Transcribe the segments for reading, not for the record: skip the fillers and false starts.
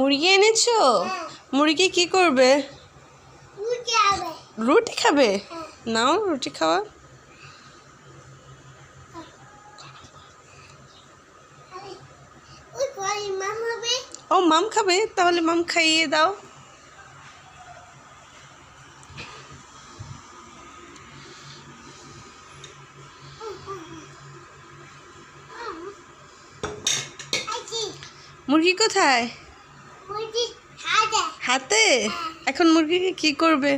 মুরগি এনেছো? মুরগি কি করবে? রুটি খাবে? নাও রুটি খাওয়া। ও মাম খাবে, তাহলে মাম খাইয়ে দাও। মুরগি কোথায়? হাতে। এখন মুরগিকে কি করবে?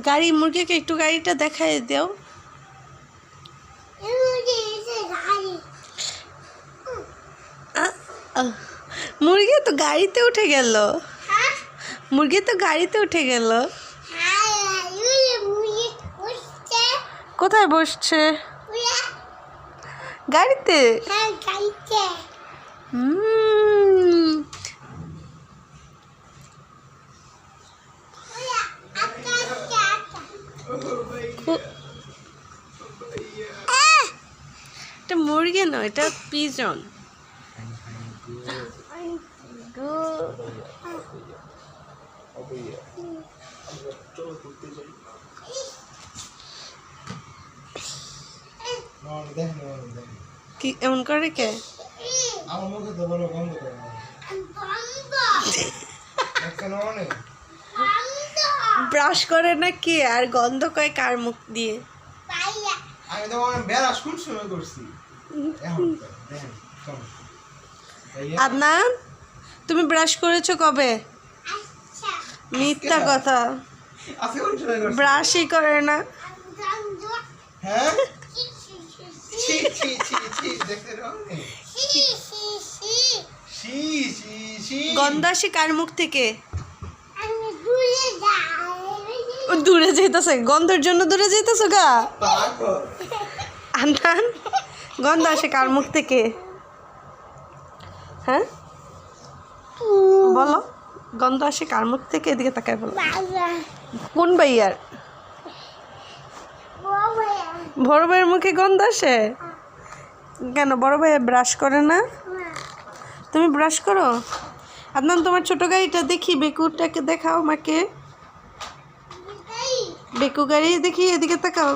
গাড়ি, মুরগিকে একটু গাড়িটা দেখায় দাও। মুরগি তো গাড়িতে উঠে গেল। মুরগি তো গাড়িতে উঠে গেল। কোথায় বসছে? গাড়িতে। এটা মুরগি নয়, এটা পিজন। কি এমন করে কে? ব্রাশ করে না কে? আর গন্ধ কয় কার মুখ দিয়ে? আদনান, তুমি ব্রাশ করেছো কবে? মিথ্যা কথা, ব্রাশই করে না। গন্ধ আসে কার মুখ থেকে? দূরে যেতেছে, গন্ধের জন্য দূরে যেতেছো গা? আদনান, গন্ধ আসে কার মুখ থেকে? হ্যাঁ বলো, গন্ধ আসে কার মুখ থেকে? এদিকে তাকায় বলো। কোন ভাইয়ার? বড় ভাইয়ের মুখে গন্ধ আসে কেন? বড় ভাইয়া ব্রাশ করে না? তুমি ব্রাশ করো? আদনান, তোমার ছোট গাড়িটা দেখি, বেকুটাকে দেখাও আমাকে। বেকু গাড়ি দেখি, এদিকে তাকাও,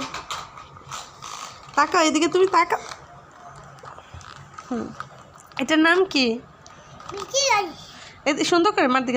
তাকাও এদিকে, তুমি তাকাও। এটার নাম কি? সুন্দর করে মার দিকে